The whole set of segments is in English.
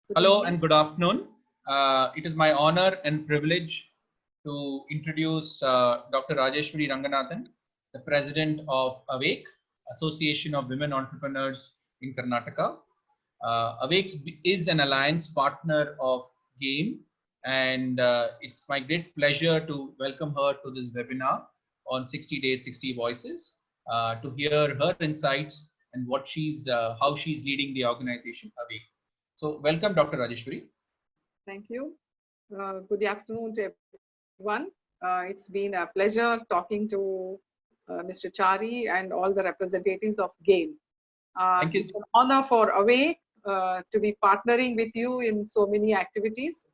Good Hello evening. and good afternoon. It is my honor and privilege to introduce Dr. Rajeshwari Ranganathan, the president of Awake, Association of Women Entrepreneurs in Karnataka. Awake is an alliance partner of GAME, and it's my great pleasure to welcome her to this webinar on 60 Days, 60 Voices to hear her insights and how she's leading the organization Awake. So welcome, Dr. Rajeshwari. Thank you. Good afternoon to everyone. It's been a pleasure talking to Mr. Chari and all the representatives of GAME. Thank It's you. an honor for Awake to be partnering with you in so many activities,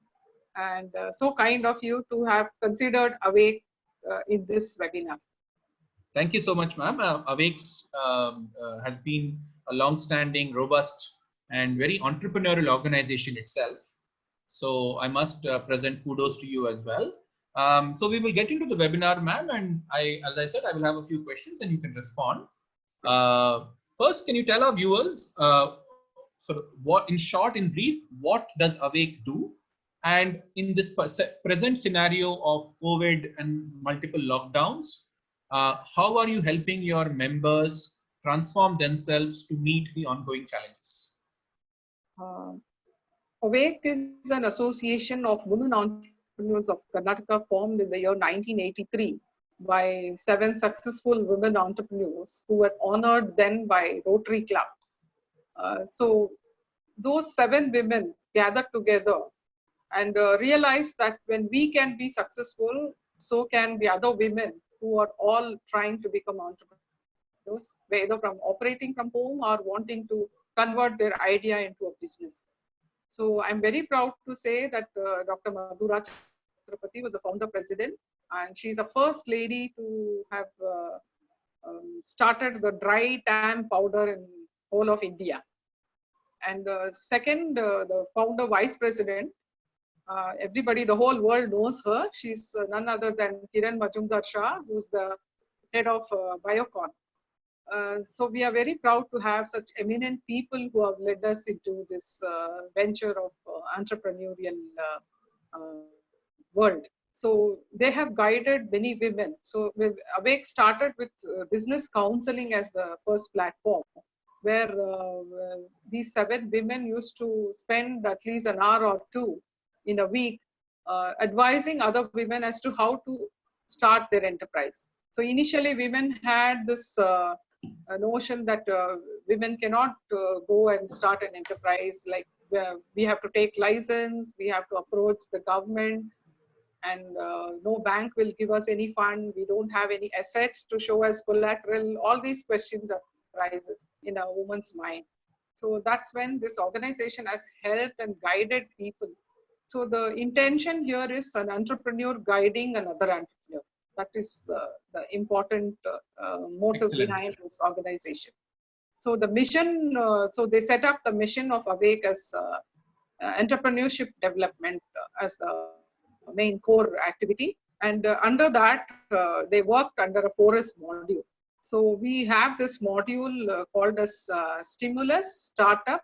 and so kind of you to have considered Awake in this webinar. Thank you so much, ma'am. Awake's has been a long-standing, robust, and very entrepreneurial organization itself. So I must present kudos to you as well. So we will get into the webinar, ma'am, and as I said, I will have a few questions and you can respond. First, can you tell our viewers, in short, in brief, what does Awake do? And in this present scenario of COVID and multiple lockdowns, how are you helping your members transform themselves to meet the ongoing challenges? Uh, Awake is an association of women entrepreneurs of Karnataka formed in the year 1983 by 7 successful women entrepreneurs who were honored then by Rotary Club. So those 7 women gathered together and realized that when we can be successful, so can the other women who are all trying to become entrepreneurs, whether from operating from home or wanting to convert their idea into a business. So I'm very proud to say that Dr. Madhura Chhatrapati was the founder president, and she's the first lady to have started the dry tam powder in whole of India. And second, the founder vice president, everybody, the whole world knows her. She's none other than Kiran Majumdar Shah, who's the head of Biocon. So we are very proud to have such eminent people who have led us into this venture of entrepreneurial world. So they have guided many women. So Awake started with business counseling as the first platform, where these 7 women used to spend at least an hour or two in a week advising other women as to how to start their enterprise. So initially, women had this notion that women cannot go and start an enterprise, like we have to take license, we have to approach the government, and no bank will give us any fund, we don't have any assets to show as collateral. All these questions arises in a woman's mind. So that's when this organization has helped and guided people. So the intention here is an entrepreneur guiding another entrepreneur. That is the important motive Excellent. behind this organization. So the mission, so they set up the mission of Awake as entrepreneurship development as the main core activity. And under that, they worked under a forest module. So we have this module called as Stimulus, Startup,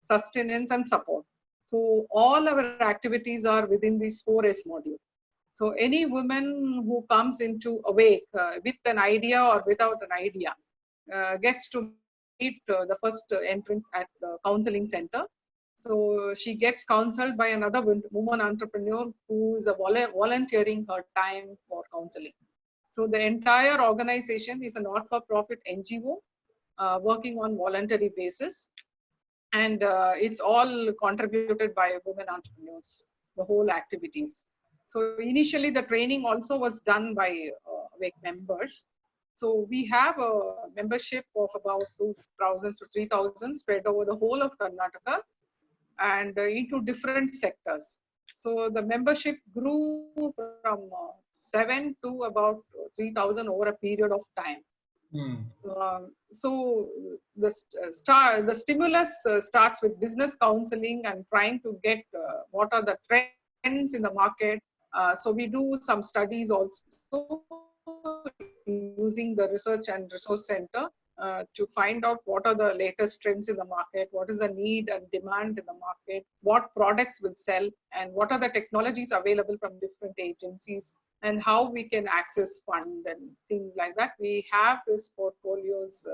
Sustenance, and Support. So all our activities are within this 4S module. So any woman who comes into Awake with an idea or without an idea gets to meet the first entrance at the counseling center. So she gets counseled by another woman entrepreneur who is volunteering her time for counseling. So the entire organization is a not-for-profit NGO working on voluntary basis, and it's all contributed by women entrepreneurs, the whole activities. So initially the training also was done by WAKE members. So we have a membership of about 2,000 to 3,000 spread over the whole of Karnataka and into different sectors. So the membership grew from 7 to about 3,000 over a period of time. So the stimulus starts with business counseling and trying to get what are the trends in the market. So we do some studies also using the research and resource center to find out what are the latest trends in the market, what is the need and demand in the market, what products will sell, and what are the technologies available from different agencies, and how we can access fund and things like that. We have these portfolios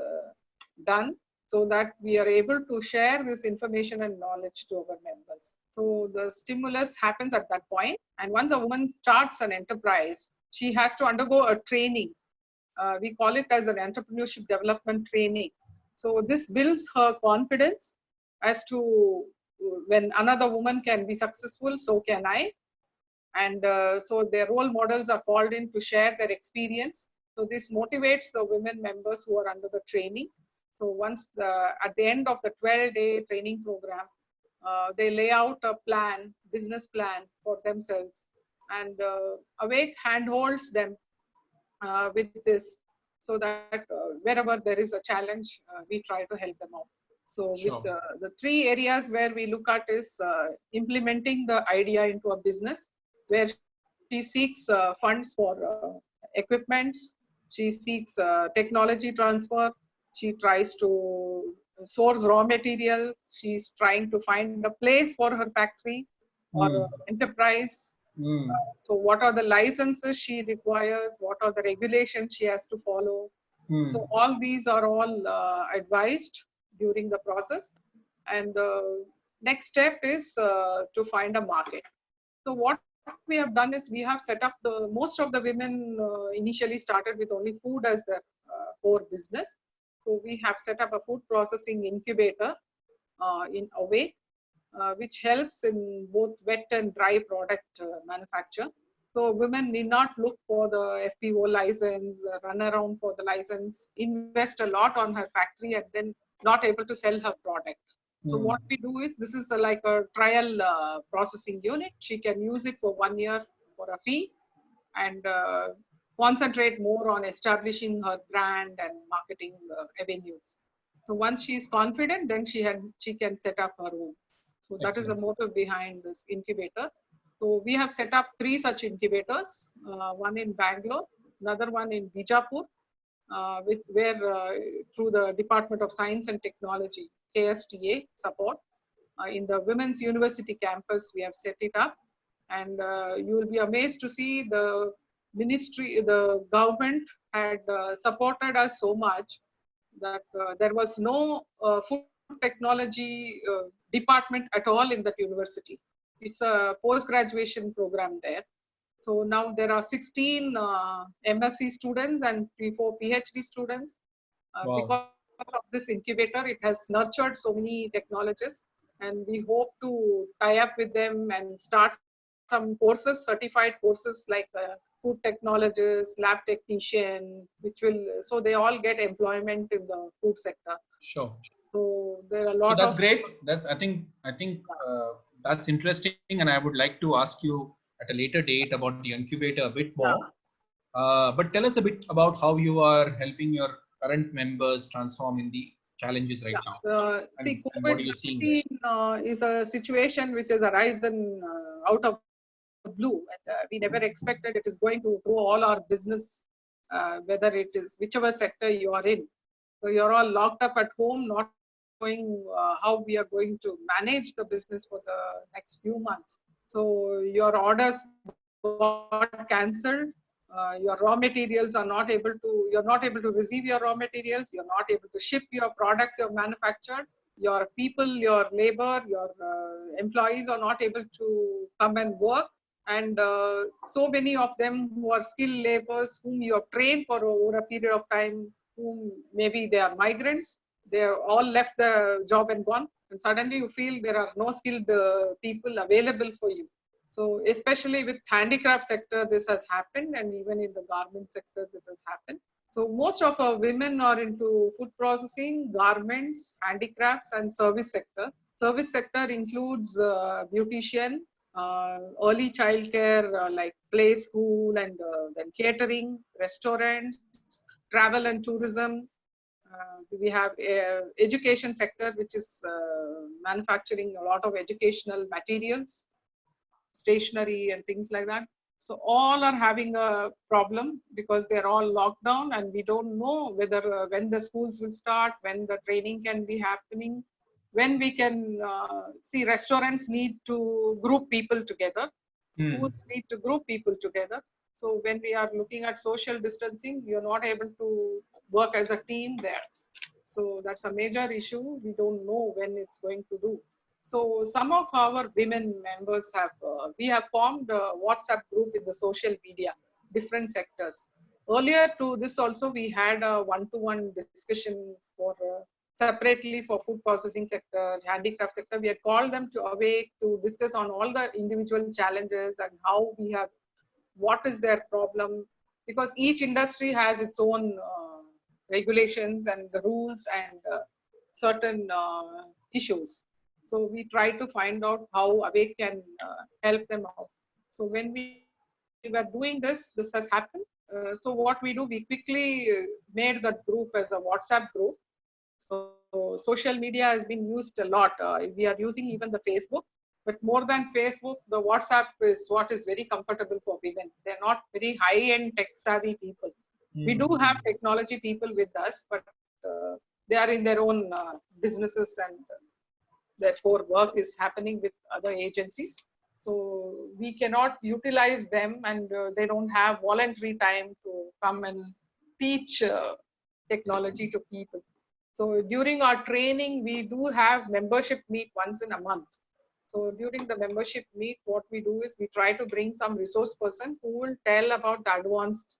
done so that we are able to share this information and knowledge to our members. So the stimulus happens at that point. And once a woman starts an enterprise, she has to undergo a training. We call it as an entrepreneurship development training. So this builds her confidence as to when another woman can be successful, so can I. And so their role models are called in to share their experience. So this motivates the women members who are under the training. So once at the end of the 12-day training program, they lay out a plan, business plan for themselves, and Awake handholds them with this, so that wherever there is a challenge, we try to help them out. So Sure. with the 3 areas where we look at is implementing the idea into a business, where she seeks funds for equipments, she seeks technology transfer, she tries to source raw materials, she's trying to find a place for her factory or enterprise. So what are the licenses she requires? What are the regulations she has to follow? So all these are all advised during the process. And the next step is to find a market. So what we have done is we have set up most of the women initially started with only food as their core business. So we have set up a food processing incubator in Awake, which helps in both wet and dry product manufacture. So women need not look for the FPO license, run around for the license, invest a lot on her factory, and then not able to sell her product. So what we do is, this is like a trial processing unit. She can use it for 1 year for a fee, and concentrate more on establishing her brand and marketing avenues. So once she is confident, then she can set up her own. So that is the motive behind this incubator. So we have set up 3 such incubators, one in Bangalore, another one in Bijapur, where through the Department of Science and Technology, KSTA support, in the Women's University campus, we have set it up. And you will be amazed to see the ministry, the government had supported us so much that there was no food technology department at all in that university. It's a post-graduation program there. So now there are 16 MSc students and 3-4 PhD students. Wow. Because of this incubator, it has nurtured so many technologists, and we hope to tie up with them and start some courses, certified courses like food technologist, lab technician, so they all get employment in the food sector. Sure. So there are a lot of. So that's great. I think that's interesting, and I would like to ask you at a later date about the incubator a bit more. But tell us a bit about how you are helping your current members transform in the challenges right now. See, COVID-19 is a situation which has arisen out of blue, and we never expected it is going to throw all our business, whether it is whichever sector you are in. So you're all locked up at home, not knowing how we are going to manage the business for the next few months. So your orders got cancelled. Your raw materials are not able to, you're not able to receive your raw materials, you're not able to ship your products you've manufactured, your people, your labor, your employees are not able to come and work. And so many of them who are skilled laborers, whom you have trained for over a period of time, whom maybe they are migrants, they are all left the job and gone. And suddenly you feel there are no skilled people available for you. So especially with handicraft sector, this has happened, and even in the garment sector, this has happened. So most of our women are into food processing, garments, handicrafts, and service sector. Service sector includes beautician, early childcare like play school, and then catering, restaurants, travel and tourism. We have education sector, which is manufacturing a lot of educational materials, stationery and things like that. So all are having a problem because they're all locked down, and we don't know whether when the schools will start, when the training can be happening, when we can see restaurants need to group people together, Hmm. schools need to group people together. So when we are looking at social distancing, you're not able to work as a team there. So that's a major issue. We don't know when it's going to do. So some of our women members have, we have formed a WhatsApp group in the social media, different sectors. Earlier to this also, we had a one-to-one discussion for separately for food processing sector, handicraft sector. We had called them to awake to discuss on all the individual challenges and how we have, what is their problem, because each industry has its own regulations and the rules and certain issues. So we try to find out how Awake can help them out. So when we were doing this, this has happened. So what we do, we quickly made that group as a WhatsApp group. So social media has been used a lot. We are using even the Facebook, but more than Facebook, the WhatsApp is what is very comfortable for women. They're not very high-end tech-savvy people. We do Hmm. have technology people with us, but they are in their own businesses, and therefore work is happening with other agencies. So we cannot utilize them, and they don't have voluntary time to come and teach technology to people. So during our training, we do have membership meet once in a month. So during the membership meet, what we do is we try to bring some resource person who will tell about the advanced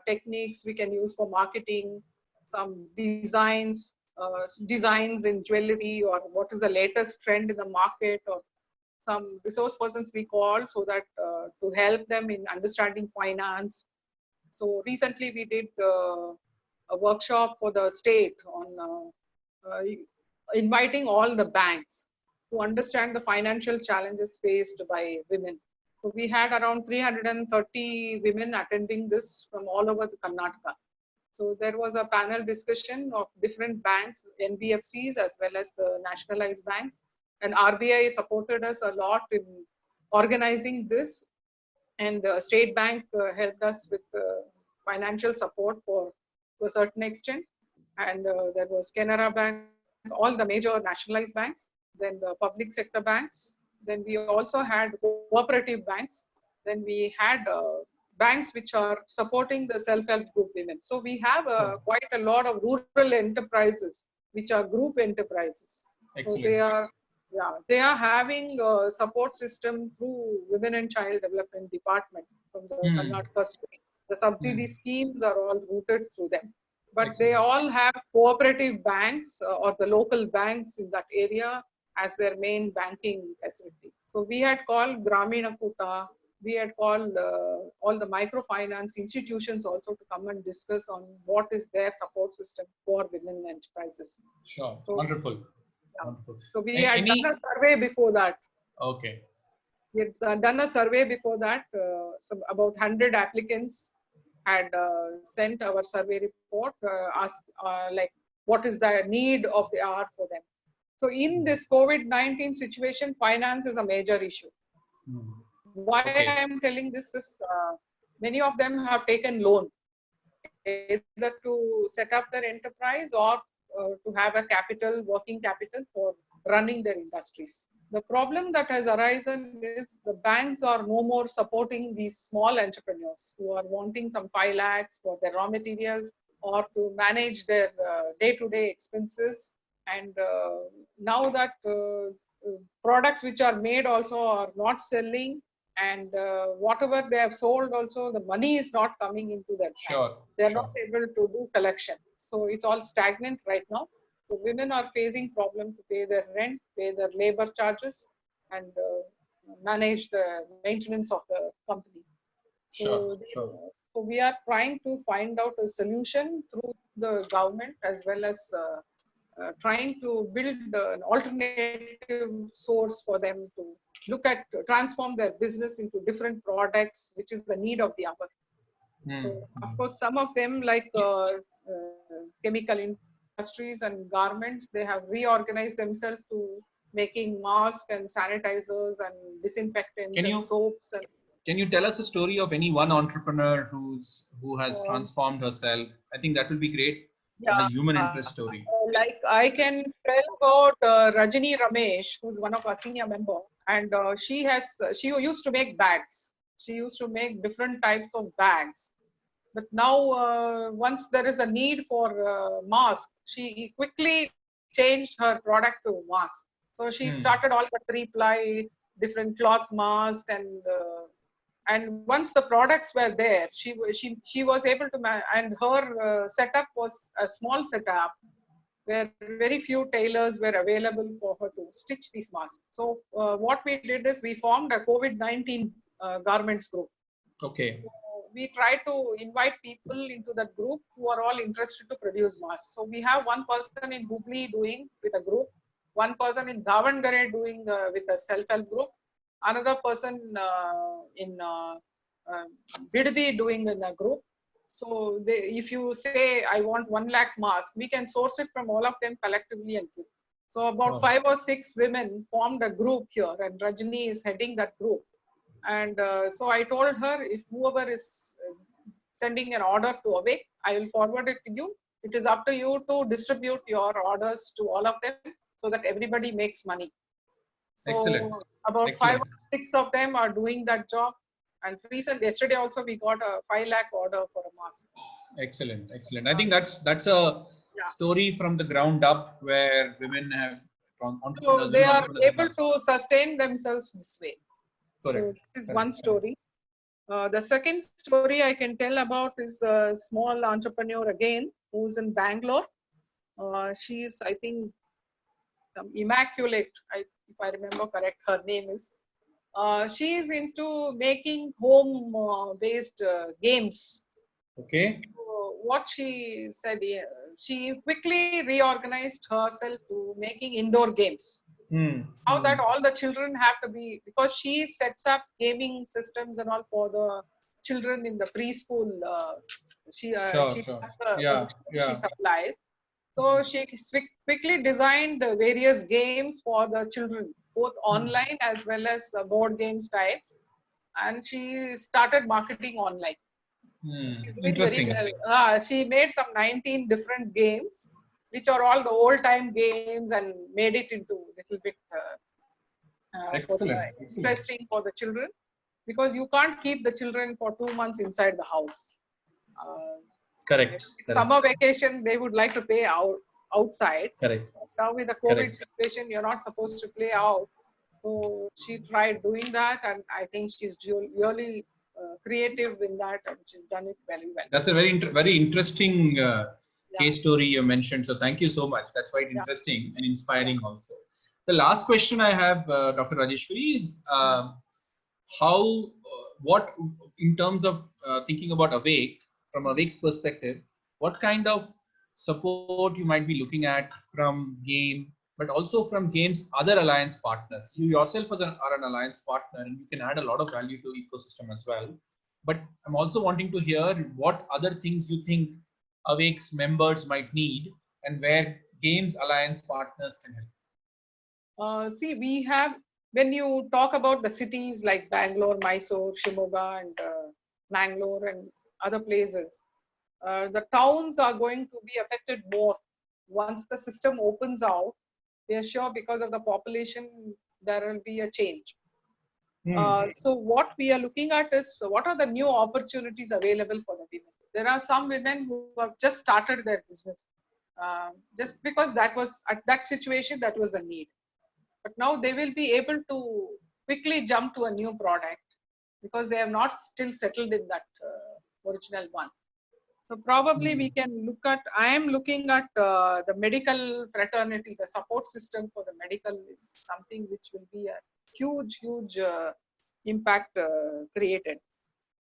techniques we can use for marketing, some designs in jewelry, or what is the latest trend in the market, or some resource persons we call so that to help them in understanding finance. So recently we did a workshop for the state on inviting all the banks to understand the financial challenges faced by women. So we had around 330 women attending this from all over the Karnataka. So there was a panel discussion of different banks, NBFCs as well as the nationalized banks. And RBI supported us a lot in organizing this, and State Bank helped us with financial support for to a certain extent, and there was Canara Bank, all the major nationalized banks, then the public sector banks, then we also had cooperative banks, then we had banks which are supporting the self-help group women. So we have quite a lot of rural enterprises which are group enterprises. So Excellent. they are having a support system through Women and Child Development Department from the Hmm. Karnataka state. The subsidy Hmm. schemes are all routed through them. But they Excellent. all have cooperative banks or the local banks in that area as their main banking facility. So we had called Gramina Kuta, we had called all the microfinance institutions also to come and discuss on what is their support system for women enterprises. Sure. So Wonderful. yeah. Wonderful. So we had done a Any? survey before that. Okay. We had done a survey before that. About 100 applicants had sent our survey report, asked like what is the need of the hour for them. So in this COVID-19 situation, finance is a major issue. Hmm. Why I Okay. am telling this is many of them have taken loan either to set up their enterprise or to have a capital, working capital for running their industries. The problem that has arisen is the banks are no more supporting these small entrepreneurs who are wanting some 5 lakhs for their raw materials or to manage their day-to-day expenses. And now that products which are made also are not selling, and whatever they have sold also, the money is not coming into their bank. Sure. They're not Sure. able to do collection. So it's all stagnant right now. So women are facing problem to pay their rent, pay their labor charges, and manage the maintenance of the company. Sure. So, Sure. so we are trying to find out a solution through the government as well as trying to build an alternative source for them to look at, transform their business into different products, which is the need of the hour. Hmm. So, of Hmm. course, some of them, like chemical industries and garments, they have reorganized themselves to making masks and sanitizers and disinfectants Can and you soaps. And Can you tell us a story of any one entrepreneur who has Um, transformed herself? I think that will be great as a yeah, human interest story. like I can tell about Rajini Ramesh, who's one of our senior member, and she used to make bags. She used to make different types of bags. But now, once there is a need for mask, she quickly changed her product to mask. So she Hmm. started all the three-ply, different cloth mask, and once the products were there, she was able to and her setup was a small setup where very few tailors were available for her to stitch these masks. So what we did is we formed a COVID-19 garments group. Okay. So we try to invite people into that group who are all interested to produce masks. So we have one person in Hubli doing with a group, one person in Davangere doing with a self-help group, another person in uh, Biddi doing in a group. So if you say, I want 1 lakh masks, we can source it from all of them collectively and give. So about Wow. 5 or 6 women formed a group here, and Rajni is heading that group. And so I told her, if whoever is sending an order to Awake, I will forward it to you. It is up to you to distribute your orders to all of them so that everybody makes money. Excellent. So about five Excellent. or six of them are doing that job. And yesterday also we got a 5 lakh order for a mask. Excellent. Excellent. I Uh, think that's a yeah. story from the ground up where women have So entrepreneurs, they women are entrepreneurs have able transformed. to sustain themselves this way. So Correct. this is Correct. one Correct. story. The second story I can tell about is a small entrepreneur again who's in Bangalore. She's, I think, Immaculate, if I remember correct, her name is. She is into making home-based games. Okay. So what she said, she quickly reorganized herself to making indoor games. Hmm. Now Hmm. that all the children have to be, because she sets up gaming systems and all for the children in the preschool. Sure. She Sure. does for the Yeah. school she Yeah. supplies. So she quickly designed various games for the children, both Hmm. online as well as board games types, and she started marketing online. Hmm. She's doing very Interesting. well. She made some 19 different games, which are all the old time games, and made it into little bit for the Excellent. Excellent. interesting for the children, because you can't keep the children for 2 months inside the house. Uh, Correct. Summer Correct. vacation, they would like to play outside. Correct. Now with the COVID Correct. situation, you're not supposed to play out. So she tried doing that, and I think she's really creative in that, and she's done it very well. That's a very interesting Yeah, case story you mentioned. So thank you so much. That's quite yeah, interesting and yeah. inspiring also. The last question I have, Dr. Rajeshwari, is Mm. what in terms of thinking about Awake from Awake's perspective, what kind of support you might be looking at from Game, but also from Game's other alliance partners. You yourself are an alliance partner, and you can add a lot of value to ecosystem as well. But I'm also wanting to hear what other things you think Awake's members might need, and where Games alliance partners can help. See, we have, when you talk about the cities like Bangalore, Mysore, Shimoga, and Mangalore, and other places, the towns are going to be affected more once the system opens out. We are sure because of the population, there will be a change. Hmm. So what we are looking at is what are the new opportunities available for the women. There are some women who have just started their business, just because that was at that situation that was the need. But now they will be able to quickly jump to a new product because they have not still settled in that original one. So probably Hmm. we can look at, I am looking at the medical fraternity, the support system for the medical is something which will be a huge impact created.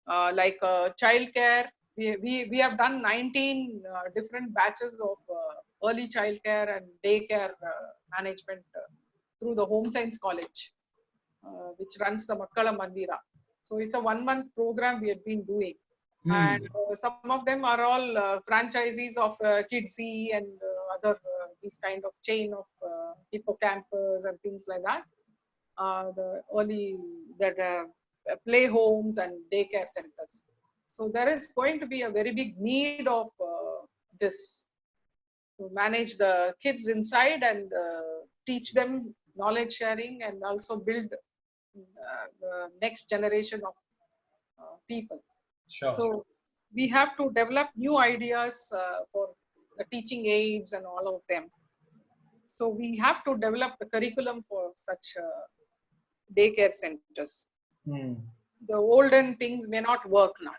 Like childcare, we have done 19 different batches of early childcare and daycare management through the Home Science College, which runs the Makkala Mandira. So it's a 1 month program we had been doing, and Hmm. some of them are all franchisees of Kidsy and other these kind of chain of hippocampus and things like that. The early that play homes and daycare centers. So there is going to be a very big need of this to manage the kids inside and teach them knowledge sharing and also build the next generation of people. Sure. So we have to develop new ideas for the teaching aids and all of them. So we have to develop the curriculum for such daycare centers. The olden things may not work now.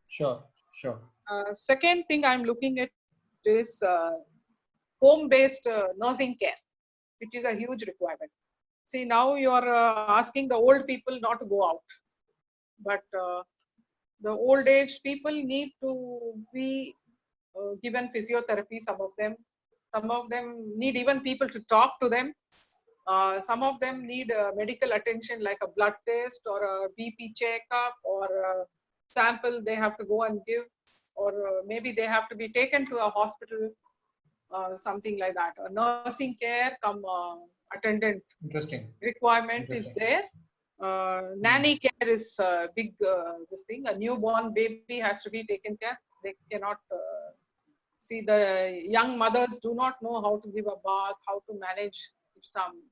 Sure. Sure. Second thing I'm looking at is home-based nursing care, which is a huge requirement. See, now you're asking the old people not to go out, but the old age people need to be given physiotherapy. Some of them need even people to talk to them. Some of them need medical attention like a blood test or a BP checkup or a sample they have to go and give, or maybe they have to be taken to a hospital, something like that. A nursing care come attendant requirement is there. Nanny care is big, this thing. A newborn baby has to be taken care. They cannot see, the young mothers do not know how to give a bath, how to manage some.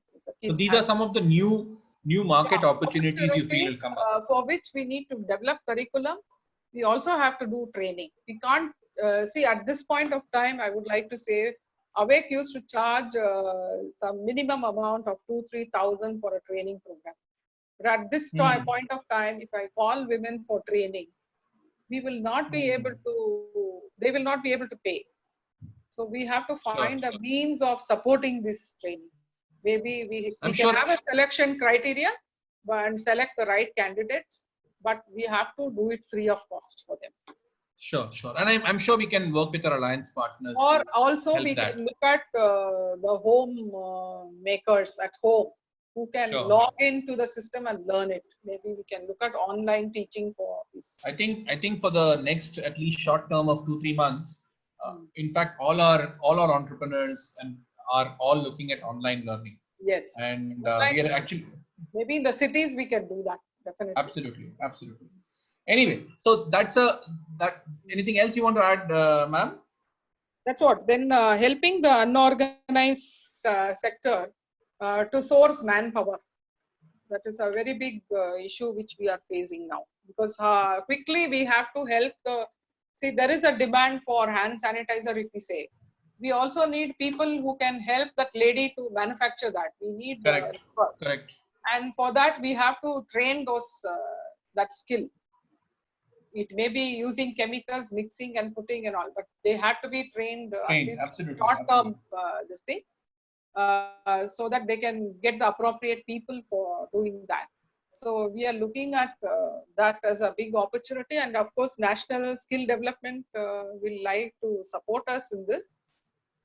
So these are some of the new market opportunities you feel will come up. For which we need to develop curriculum. We also have to do training. We can't see at this point of time. I would like to say, Awake used to charge some minimum amount of 2,000-3,000 for a training program. But at this point of time, if I call women for training, we will not be able to. They will not be able to pay. So we have to find a means of supporting this training. Maybe we can have a selection criteria and select the right candidates, but we have to do it free of cost for them. Sure. And I'm sure we can work with our alliance partners. Or also we can look at the home makers at home who can log into the system and learn it. Maybe we can look at online teaching for this. I think for the next at least short term of 2-3 months, in fact, all our entrepreneurs and are all looking at online learning. Yes. And we are actually, maybe in the cities we can do that. Definitely. Absolutely. Anyway, so that's anything else you want to add, ma'am? That's what. Then helping the unorganized sector to source manpower. That is a very big issue which we are facing now, because quickly we have to help see, there is a demand for hand sanitizer, if we say. We also need people who can help that lady to manufacture that. We need correct. And for that we have to train those that skill. It may be using chemicals, mixing and putting and all, but they have to be trained. Absolutely. Short-term this thing, so that they can get the appropriate people for doing that. So we are looking at that as a big opportunity, and of course, National Skill Development will like to support us in this.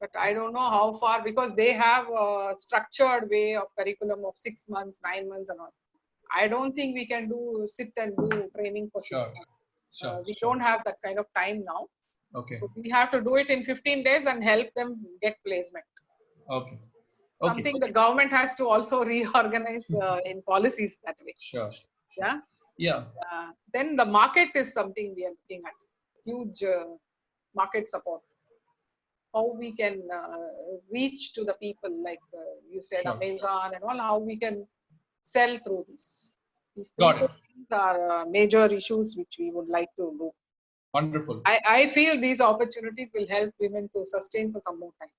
But I don't know how far, because they have a structured way of curriculum of 6 months, 9 months and all. I don't think we can sit and do training for 6 months. We don't have that kind of time now. Okay. So we have to do it in 15 days and help them get placement. Okay. Something the government has to also reorganize in policies that way. Sure. Yeah. Then the market is something we are looking at. Huge market support. How we can reach to the people, like you said, Amazon and all, how we can sell through this. These things are major issues which we would like to do. Wonderful. I feel these opportunities will help women to sustain for some more time.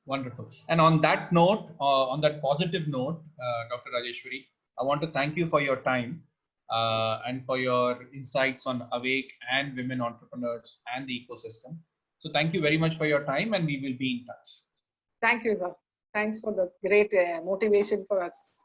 Wonderful. And on that note, on that positive note, Dr. Rajeshwari, I want to thank you for your time and for your insights on Awake and women entrepreneurs and the ecosystem. So thank you very much for your time, and we will be in touch. Thank you, sir. Thanks for the great motivation for us.